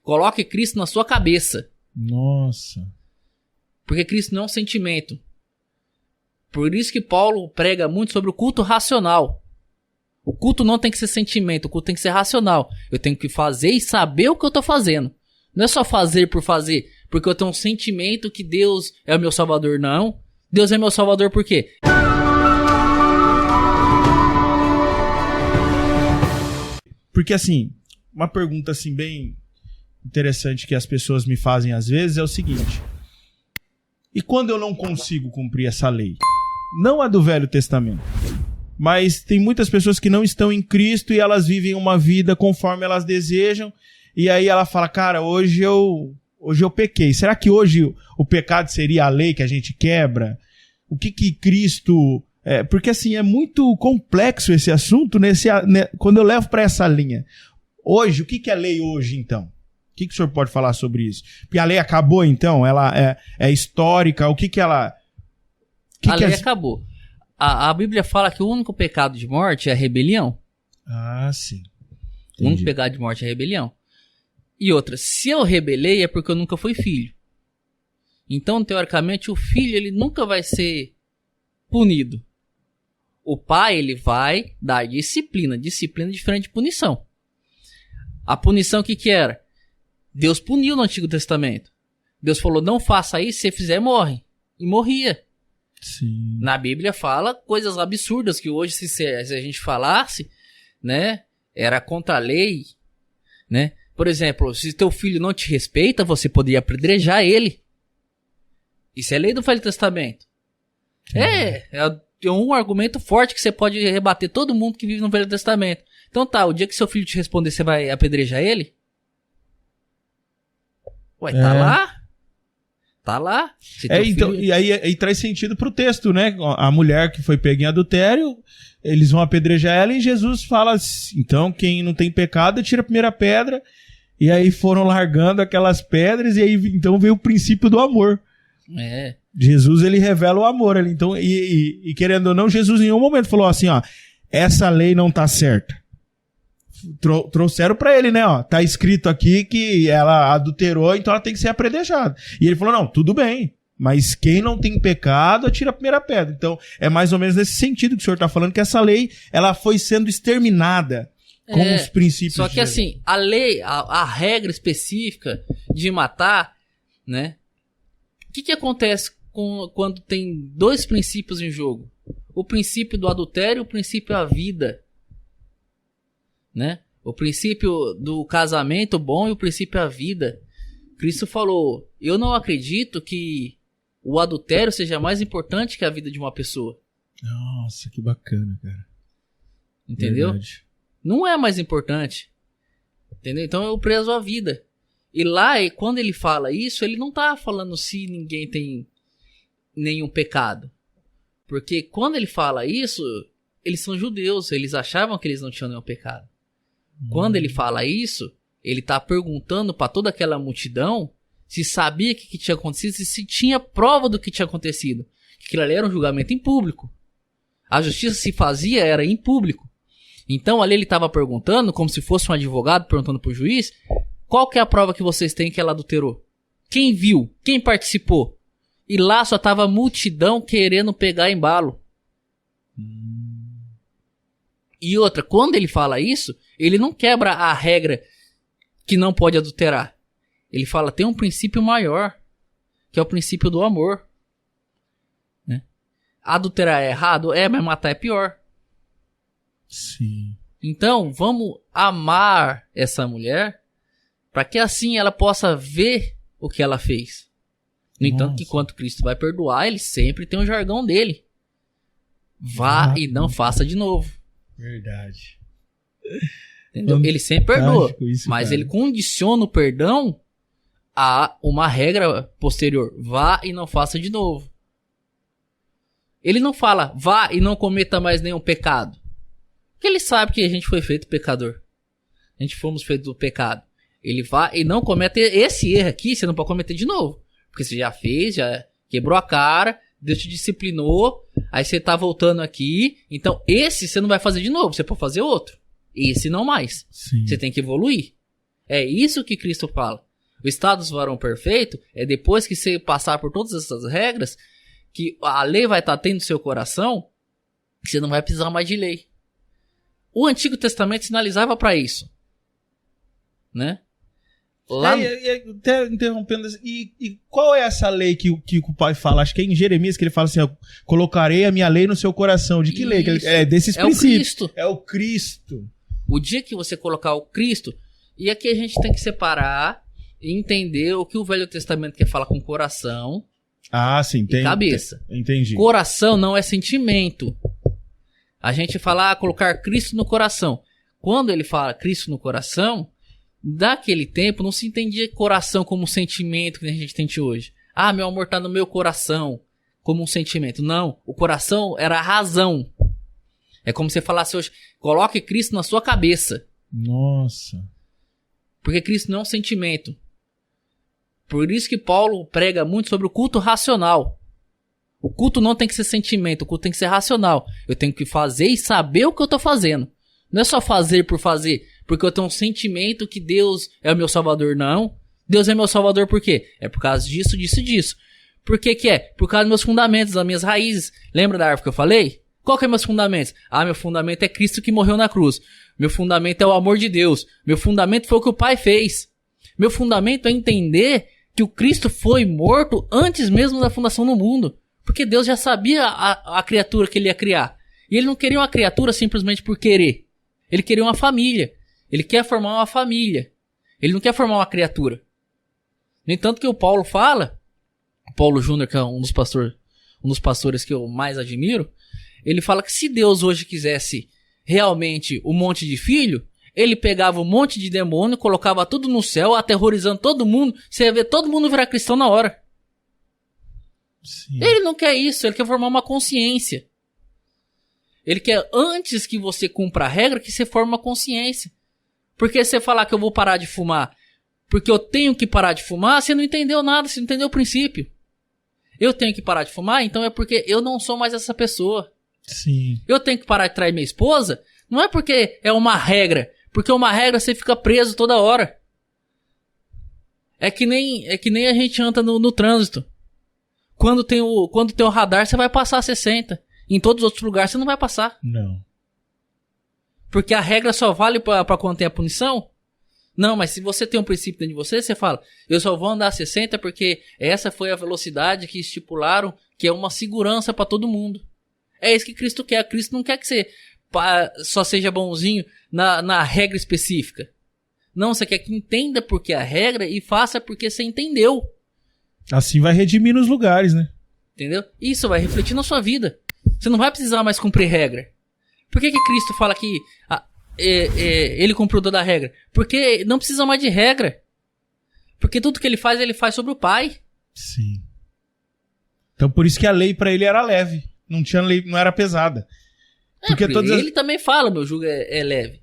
Coloque Cristo na sua cabeça. Nossa. Porque Cristo não é um sentimento. Por isso que Paulo prega muito sobre o culto racional. O culto não tem que ser sentimento, o culto tem que ser racional. Eu tenho que fazer e saber o que eu estou fazendo. Não é só fazer por fazer, porque eu tenho um sentimento que Deus é o meu salvador. Não. Deus é meu salvador por quê? Porque assim, uma pergunta assim bem interessante que as pessoas me fazem às vezes é o seguinte: e quando eu não consigo cumprir essa lei? Não a do Velho Testamento, mas tem muitas pessoas que não estão em Cristo e elas vivem uma vida conforme elas desejam, e aí ela fala, cara, hoje eu pequei. Será que hoje o pecado seria a lei que a gente quebra? O que Cristo... porque assim, é muito complexo esse assunto, quando eu levo para essa linha. Hoje, o que é lei hoje, então? O que o senhor pode falar sobre isso? Porque a lei acabou, então? Ela é histórica? O que ela... A lei acabou. A Bíblia fala que o único pecado de morte é a rebelião. Ah, sim. Entendi. O único pecado de morte é a rebelião. E outra, se eu rebelei é porque eu nunca fui filho. Então, teoricamente, o filho ele nunca vai ser punido. O pai ele vai dar disciplina. Disciplina é diferente de punição. A punição o que era? Deus puniu no Antigo Testamento. Deus falou, não faça isso, se você fizer, morre. E morria. Sim. Na Bíblia fala coisas absurdas que hoje, se a gente falasse, né, era contra a lei, né? Por exemplo, se teu filho não te respeita, você poderia apedrejar ele. Isso é lei do Velho Testamento. É um argumento forte que você pode rebater todo mundo que vive no Velho Testamento. Então tá, o dia que seu filho te responder, você vai apedrejar ele? Ué, tá lá? Tá lá. Então, filho... e aí traz sentido pro texto, né? A mulher que foi pega em adultério, eles vão apedrejar ela e Jesus fala, então quem não tem pecado, tira a primeira pedra. E aí foram largando aquelas pedras e aí então veio o princípio do amor. Jesus, ele revela o amor ali. Então, e querendo ou não, Jesus em nenhum momento falou assim, ó, essa lei não tá certa. Trouxeram pra ele, né, ó, tá escrito aqui que ela adulterou, então ela tem que ser apedrejada. E ele falou, não, tudo bem, mas quem não tem pecado, atira a primeira pedra. Então, é mais ou menos nesse sentido que o senhor tá falando, que essa lei, ela foi sendo exterminada com os princípios. Só que assim, a lei, a regra específica de matar, né, o que acontece quando tem dois princípios em jogo? O princípio do adultério e o princípio da vida. Né? O princípio do casamento bom e o princípio da vida. Cristo falou, eu não acredito que o adultério seja mais importante que a vida de uma pessoa. Nossa, que bacana, cara. Entendeu? Verdade. Não é mais importante. Entendeu? Então eu prezo a vida. E lá, quando ele fala isso, ele não tá falando se ninguém tem nenhum pecado. Porque quando ele fala isso, eles são judeus, eles achavam que eles não tinham nenhum pecado. Quando ele fala isso, ele tá perguntando para toda aquela multidão se sabia o que tinha acontecido, se tinha prova do que tinha acontecido. Que aquilo ali era um julgamento em público. A justiça se fazia era em público. Então ali ele estava perguntando, como se fosse um advogado perguntando pro juiz, qual que é a prova que vocês têm que ela adulterou? Quem viu? Quem participou? E lá só tava a multidão querendo pegar embalo. E outra, quando ele fala isso, ele não quebra a regra que não pode adulterar. Ele fala, tem um princípio maior, que é o princípio do amor. Né? Adulterar é errado? Mas matar é pior. Sim. Então, vamos amar essa mulher, para que assim ela possa ver o que ela fez. No entanto, que quando Cristo vai perdoar, ele sempre tem o jargão dele. Vá e não faça de novo. Verdade. Entendeu? Ele sempre perdoa, isso, mas cara, ele condiciona o perdão a uma regra posterior. Vá e não faça de novo. Ele não fala, vá e não cometa mais nenhum pecado. Porque ele sabe que a gente foi feito pecador. A gente fomos feitos do pecado. Ele vai e não comete esse erro aqui, você não pode cometer de novo. Porque você já fez, já quebrou a cara, Deus te disciplinou, aí você tá voltando aqui. Então esse você não vai fazer de novo, você pode fazer outro. Esse não mais. Sim. Você tem que evoluir. É isso que Cristo fala. O estado do varão perfeito é depois que você passar por todas essas regras, que a lei vai estar tendo no seu coração, que você não vai precisar mais de lei. O Antigo Testamento sinalizava para isso. Né? Lá... Até interrompendo, e qual é essa lei que o pai fala? Acho que é em Jeremias que ele fala assim, colocarei a minha lei no seu coração. De que lei? É desses princípios. É o Cristo. O dia que você colocar o Cristo, e aqui a gente tem que separar e entender o que o Velho Testamento quer falar com coração sim, e cabeça. Entendi. Coração não é sentimento. A gente fala colocar Cristo no coração. Quando ele fala Cristo no coração, daquele tempo não se entendia coração como um sentimento que a gente tem hoje. Meu amor tá no meu coração, como um sentimento. Não, o coração era a razão. É como se você falasse hoje, coloque Cristo na sua cabeça. Nossa. Porque Cristo não é um sentimento. Por isso que Paulo prega muito sobre o culto racional. O culto não tem que ser sentimento, o culto tem que ser racional. Eu tenho que fazer e saber o que eu tô fazendo. Não é só fazer por fazer, porque eu tenho um sentimento que Deus é o meu salvador. Não. Deus é meu salvador por quê? É por causa disso, disso e disso. Por que que é? Por causa dos meus fundamentos, das minhas raízes. Lembra da árvore que eu falei? Qual que é meus fundamentos? Meu fundamento é Cristo que morreu na cruz. Meu fundamento é o amor de Deus. Meu fundamento foi o que o Pai fez. Meu fundamento é entender que o Cristo foi morto antes mesmo da fundação do mundo. Porque Deus já sabia a criatura que ele ia criar. E ele não queria uma criatura simplesmente por querer. Ele queria uma família. Ele quer formar uma família. Ele não quer formar uma criatura. No entanto que o Paulo fala, o Paulo Júnior, que é um dos pastores que eu mais admiro, ele fala que se Deus hoje quisesse realmente um monte de filho, ele pegava um monte de demônio, colocava tudo no céu, aterrorizando todo mundo, você ia ver todo mundo virar cristão na hora. Sim. Ele não quer isso, ele quer formar uma consciência. Ele quer, antes que você cumpra a regra, que você forme uma consciência. Porque você falar que eu vou parar de fumar porque eu tenho que parar de fumar, você não entendeu nada, você não entendeu o princípio. Eu tenho que parar de fumar, então é porque eu não sou mais essa pessoa. Sim. Eu tenho que parar de trair minha esposa, não é porque é uma regra, porque uma regra você fica preso toda hora. É que nem a gente anda no trânsito. Quando tem o radar, você vai passar 60. Em todos os outros lugares você não vai passar. Não. Porque a regra só vale pra quando tem a punição? Não, mas se você tem um princípio dentro de você, você fala, eu só vou andar 60 porque essa foi a velocidade que estipularam, que é uma segurança pra todo mundo. É isso que Cristo quer. Cristo não quer que você só seja bonzinho na regra específica. Não, você quer que entenda porque a regra e faça porque você entendeu. Assim vai redimir nos lugares, né? Entendeu? Isso vai refletir na sua vida. Você não vai precisar mais cumprir regra. Por que Cristo fala que ele cumpriu toda a regra? Porque não precisa mais de regra. Porque tudo que ele faz sobre o Pai. Sim. Então por isso que a lei pra ele era leve. Não tinha lei, não era pesada. Porque ele também fala, meu jugo é leve.